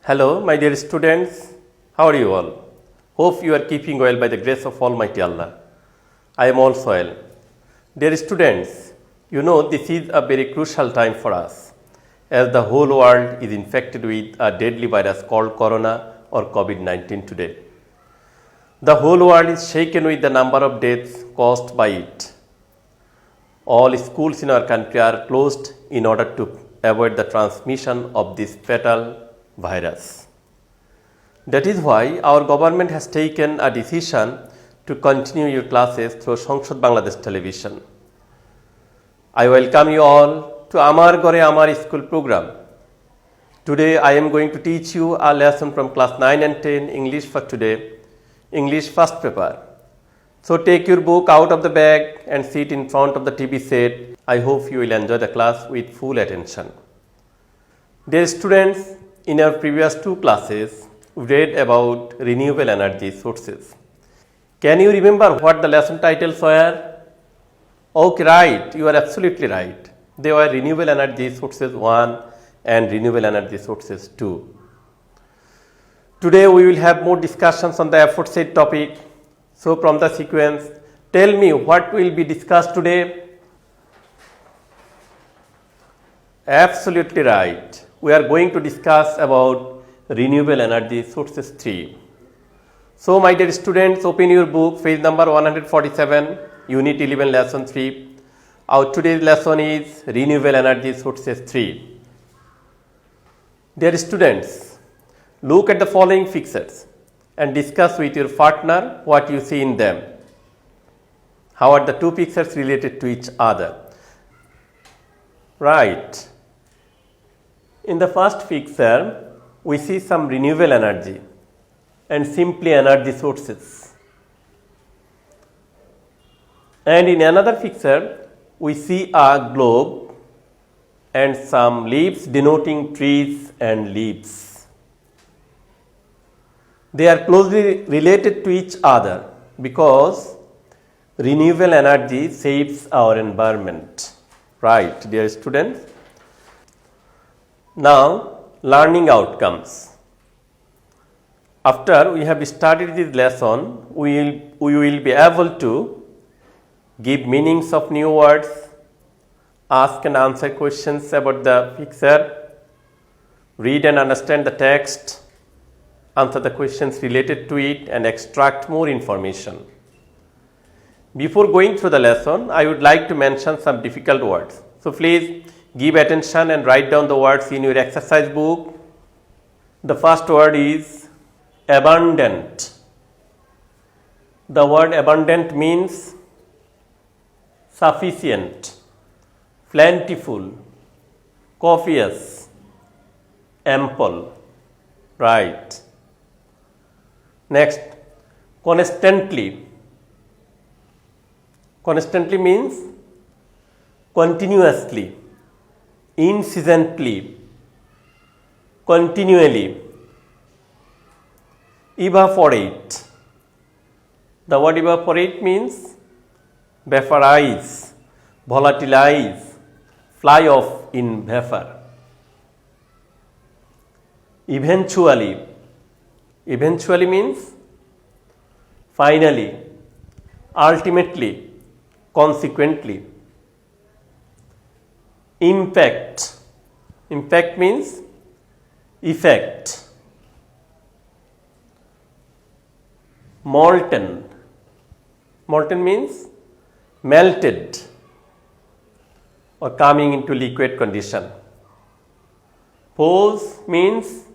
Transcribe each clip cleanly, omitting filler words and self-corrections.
Hello, my dear students. How are you all? Hope you are keeping well by the grace of Almighty Allah. I am also well. Dear students, you know this is a very crucial time for us as the whole world is infected with a deadly virus called corona or COVID-19 today. The whole world is shaken with the number of deaths caused by it. All schools in our country are closed in order to avoid the transmission of this fatal virus. That is why our government has taken a decision to continue your classes through Sangsad Bangladesh television. I welcome you all to Amar Gore Amar School program. Today I am going to teach you a lesson from class 9 and 10 English for today, English first paper. So take your book out of the bag and sit in front of the TV set. I hope you will enjoy the class with full attention. Dear students, in our previous two classes, we read about renewable energy sources. Can you remember what the lesson titles were? Okay, right, you are absolutely right. They were renewable energy sources 1 and renewable energy sources 2. Today we will have more discussions on the aforesaid topic. So from the sequence, tell me what will be discussed today? Absolutely right. We are going to discuss about renewable energy sources 3. So my dear students, open your book, page number 147, unit 11, lesson 3. Our today's lesson is renewable energy sources 3. Dear students, look at the following figures and discuss with your partner what you see in them. How are the two pictures related to each other? Right. In the first picture, we see some renewable energy and simply energy sources. And in another picture, we see a globe and some leaves denoting trees and leaves. They are closely related to each other because renewable energy saves our environment. Right, dear students? Now, learning outcomes. After we have started this lesson, we will be able to give meanings of new words, ask and answer questions about the picture, read and understand the text, answer the questions related to it and extract more information. Before going through the lesson, I would like to mention some difficult words. So please give attention and write down the words in your exercise book. The first word is abundant. The word abundant means sufficient, plentiful, copious, ample. Right. Next, constantly. Constantly means continuously, incessantly, continually. Evaporate. The word evaporate means vaporize, volatilize, fly off in vapor. Eventually. Eventually means finally, ultimately, consequently. Impact. Impact means effect. Molten. Molten means melted or coming into liquid condition. Pose means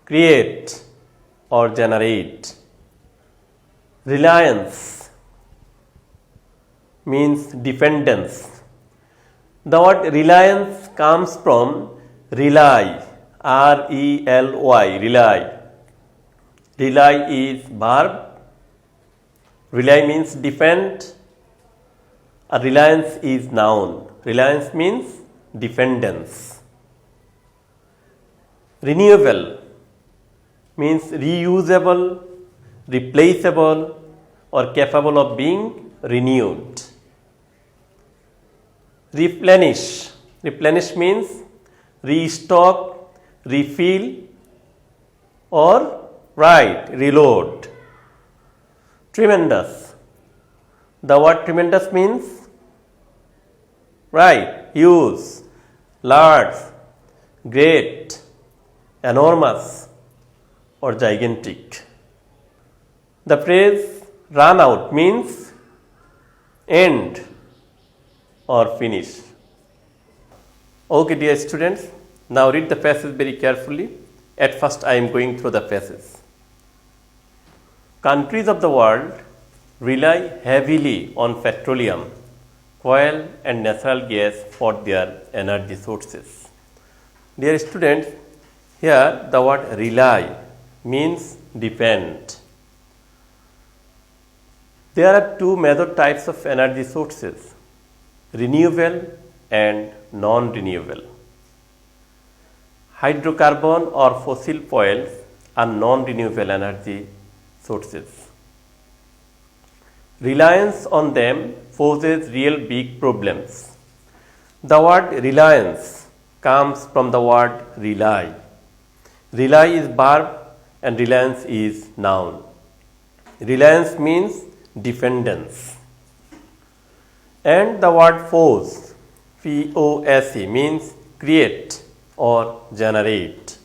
create or generate. Reliance means dependence. The word reliance comes from rely, R-E-L-Y, rely. Rely is verb. Rely means depend. A reliance is noun. Reliance means dependence. Renewable means reusable, replaceable or capable of being renewed. Replenish. Replenish means restock, refill or right, reload. Tremendous. The word tremendous means right, huge, large, great, enormous, or gigantic. The phrase run out means end or finish. Okay, dear students, now read the passage very carefully. At first, I am going through the passage. Countries of the world rely heavily on petroleum, oil, and natural gas for their energy sources. Dear students, here the word rely means depend. There are two major types of energy sources, renewable and non-renewable. Hydrocarbon or fossil fuels are non-renewable energy sources. Reliance on them poses real big problems. The word reliance comes from the word rely. Rely is verb and reliance is noun. Reliance means dependence. And the word force, P-O-S-E, means create or generate.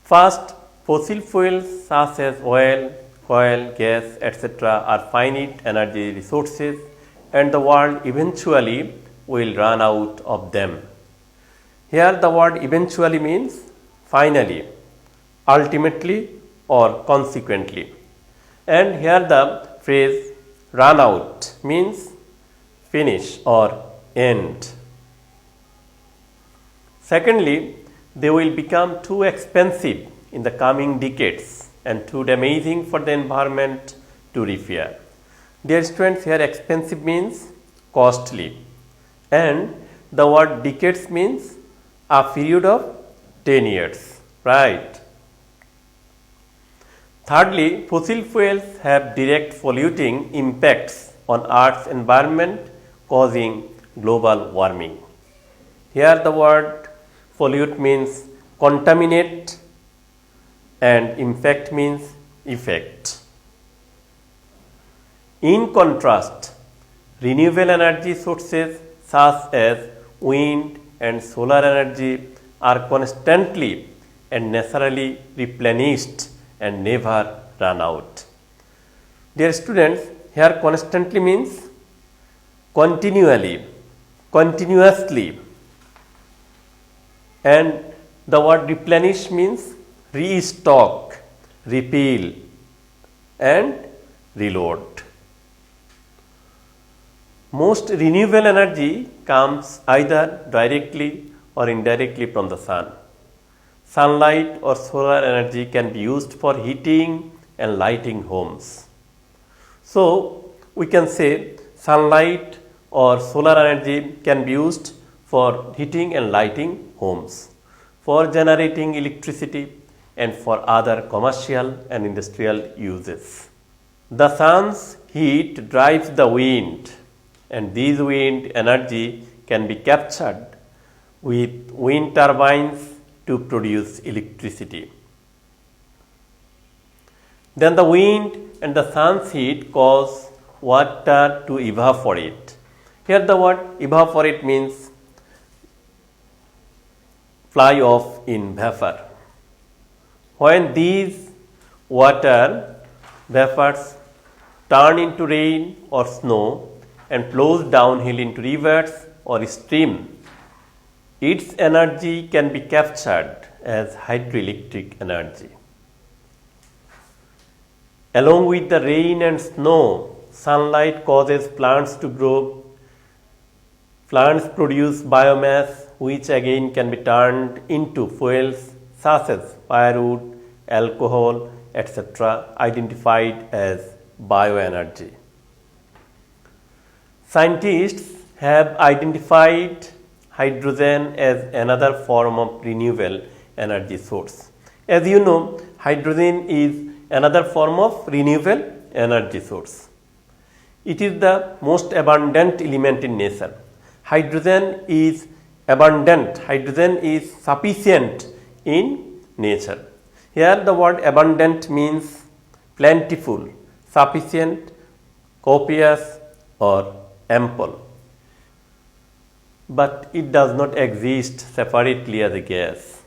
First, fossil fuels such as oil, gas, etc. are finite energy resources and the world eventually will run out of them. Here the word eventually means finally, ultimately, or consequently. And here the phrase run out means finish or end. Secondly, they will become too expensive in the coming decades and too damaging for the environment to repair. Dear students, here expensive means costly and the word decades means a period of 10 years, right? Thirdly, fossil fuels have direct polluting impacts on Earth's environment causing global warming. Here the word pollute means contaminate and impact means effect. In contrast, renewable energy sources such as wind and solar energy are constantly and naturally replenished and never run out. Dear students, here constantly means continually, continuously, and the word replenish means restock, repeal, and reload. Most renewable energy comes either directly or indirectly from the sun. Sunlight or solar energy can be used for heating and lighting homes. So, we can say sunlight or solar energy can be used for heating and lighting homes, for generating electricity, and for other commercial and industrial uses. The sun's heat drives the wind, and this wind energy can be captured with wind turbines to produce electricity. Then the wind and the sun's heat cause water to evaporate. Here the word evaporate means fly off in vapor. When these water vapors turn into rain or snow and flows downhill into rivers or stream, its energy can be captured as hydroelectric energy. Along with the rain and snow, sunlight causes plants to grow. Plants produce biomass, which again can be turned into fuels such as firewood, alcohol, etc., identified as bioenergy. Scientists have identified hydrogen as another form of renewable energy source. As you know, hydrogen is another form of renewable energy source. It is the most abundant element in nature. Hydrogen is abundant, hydrogen is sufficient in nature. Here the word abundant means plentiful, sufficient, copious or ample. But it does not exist separately as a gas.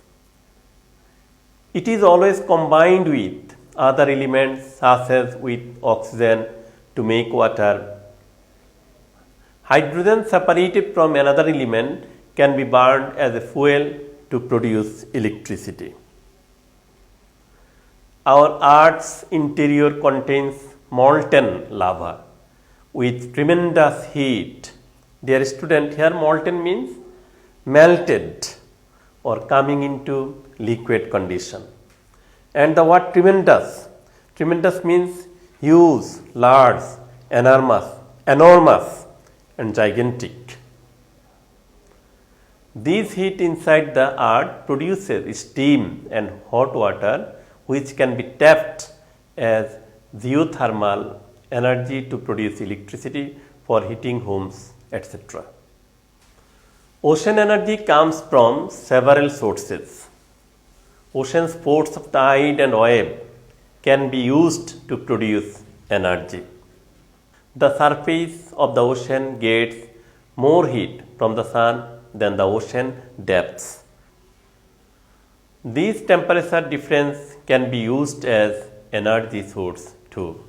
It is always combined with other elements such as with oxygen to make water. Hydrogen separated from another element can be burned as a fuel to produce electricity. Our Earth's interior contains molten lava with tremendous heat. Dear student, here molten means melted or coming into liquid condition. And the word tremendous, tremendous means huge, large, enormous and gigantic. This heat inside the earth produces steam and hot water which can be tapped as geothermal energy to produce electricity for heating homes, etc. Ocean energy comes from several sources. Ocean's force of tide and wave can be used to produce energy. The surface of the ocean gets more heat from the sun than the ocean depths. This temperature difference can be used as energy source too.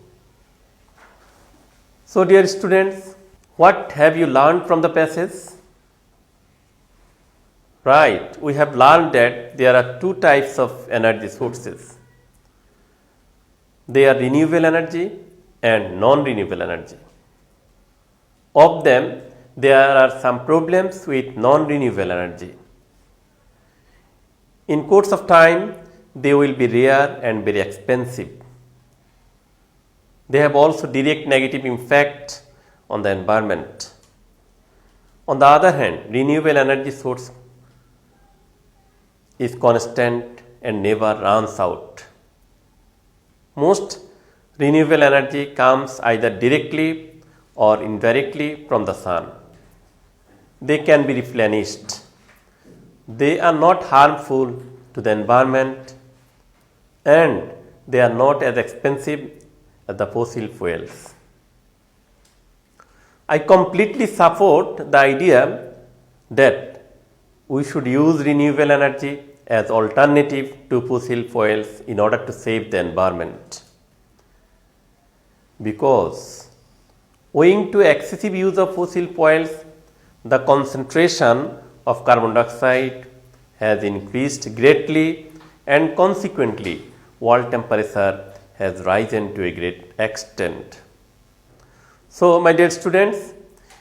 So dear students, what have you learned from the passage? Right, we have learned that there are two types of energy sources. They are renewable energy and non-renewable energy. Of them, there are some problems with non-renewable energy. In course of time, they will be rare and very expensive. They have also direct negative impact on the environment. On the other hand, renewable energy source is constant and never runs out. Most renewable energy comes either directly or indirectly from the sun. They can be replenished. They are not harmful to the environment and they are not as expensive as the fossil fuels. I completely support the idea that we should use renewable energy as alternative to fossil fuels in order to save the environment. Because owing to excessive use of fossil fuels, the concentration of carbon dioxide has increased greatly and consequently world temperature has risen to a great extent. So my dear students,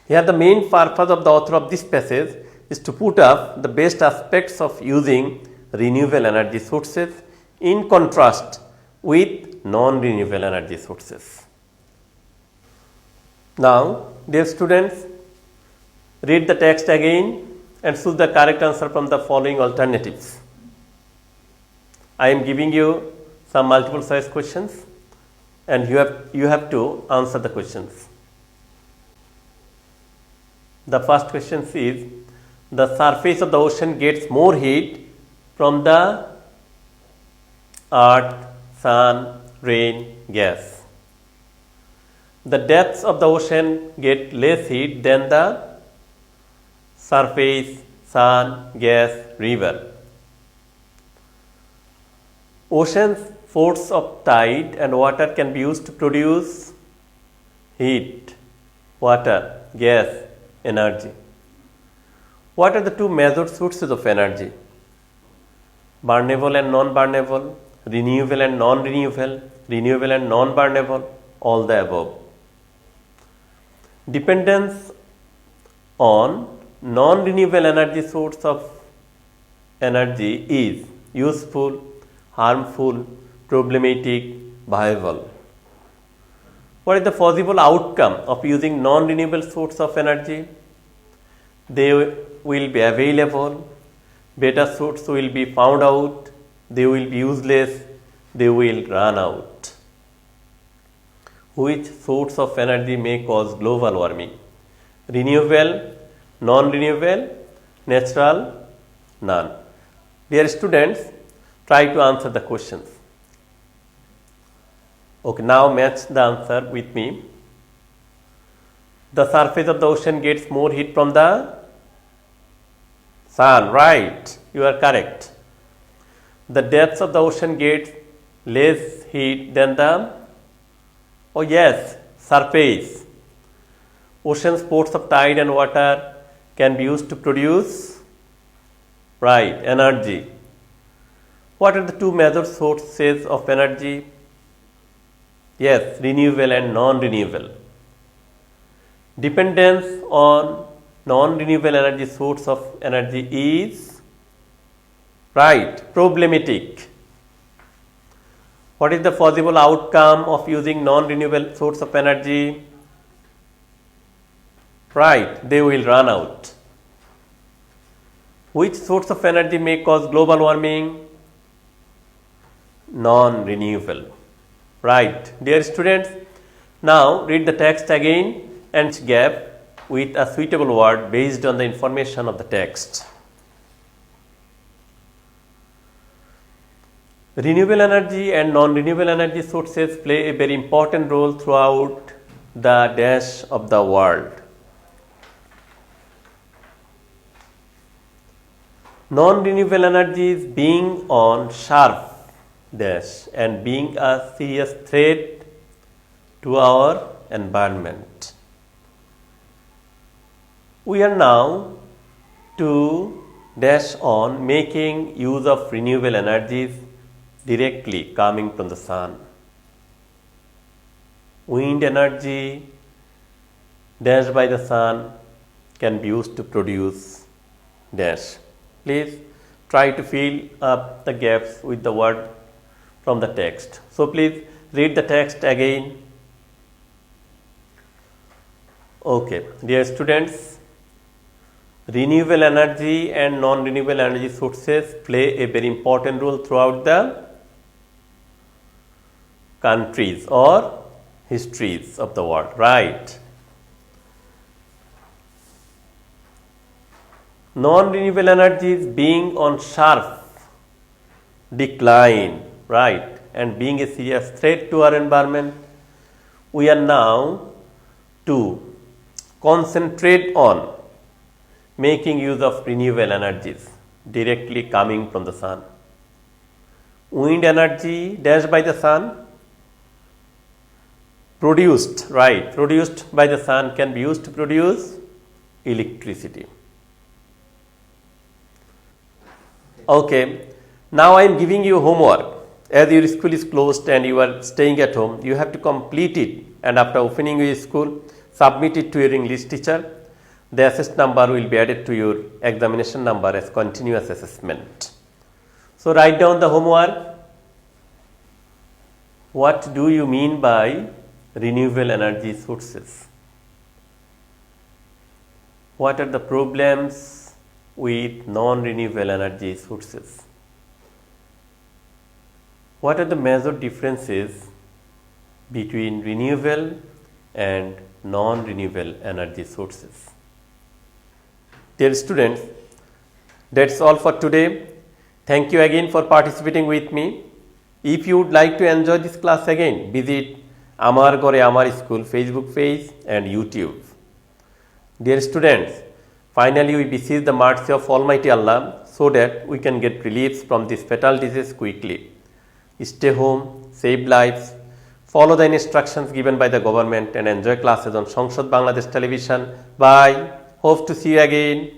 here the main purpose of the author of this passage is to put up the best aspects of using renewable energy sources in contrast with non-renewable energy sources. Now, dear students, read the text again and choose the correct answer from the following alternatives. I am giving you some multiple choice questions and you have to answer the questions. The first question is, the surface of the ocean gets more heat from the earth, sun, rain, gas. The depths of the ocean get less heat than the surface, sun, gas, river. Ocean's force of tide and water can be used to produce heat, water, gas, energy. What are the two major sources of energy? Burnable and non-burnable, renewable and non-renewable, renewable and non-burnable, all the above. Dependence on non-renewable energy source of energy is useful, harmful, problematic, viable. What is the possible outcome of using non-renewable source of energy? They will be available, better source will be found out, they will be useless, they will run out. Which source of energy may cause global warming? Renewable, non-renewable, natural, none. Dear students, Try to answer the questions. Okay, now match the answer with me. The surface of the ocean gets more heat from the sun, right? You are correct. The depths of the ocean gets less heat than the, oh yes, surface. Ocean sports of tide and water can be used to produce, right, energy. What are the two major sources of energy? Yes, renewable and non-renewable. Dependence on non-renewable energy source of energy is, right, problematic. What is the possible outcome of using non-renewable source of energy? Right, they will run out. Which source of energy may cause global warming? Non-renewable. Right, dear students, now read the text again and gap with a suitable word based on the information of the text. Renewable energy and non-renewable energy sources play a very important role throughout the dash of the world. Non-renewable energies being on sharp dash and being a serious threat to our environment. We are now to dash on making use of renewable energies directly coming from the sun. Wind energy dash by the sun can be used to produce dash. Please try to fill up the gaps with the word from the text. So please read the text again. Okay, dear students, renewable energy and non-renewable energy sources play a very important role throughout the countries or histories of the world, right? Non-renewable energies being on sharp decline, right, and being a serious threat to our environment, we are now to concentrate on making use of renewable energies directly coming from the sun. Wind energy dashed by the sun, produced by the sun can be used to produce electricity. Okay, now I am giving you homework. As your school is closed and you are staying at home, you have to complete it, and after opening your school, submit it to your English teacher. The assessed number will be added to your examination number as continuous assessment. So write down the homework. What do you mean by renewable energy sources? What are the problems with non-renewable energy sources? What are the major differences between renewable and non-renewable energy sources? Dear students, that's all for today. Thank you again for participating with me. If you would like to enjoy this class again, visit Amar Gore Amar School Facebook page and YouTube. Dear students, finally we beseech the mercy of Almighty Allah so that we can get relief from this fatal disease quickly. Stay home, save lives, follow the instructions given by the government and enjoy classes on Sangsad Bangladesh Television. Bye. Hope to see you again.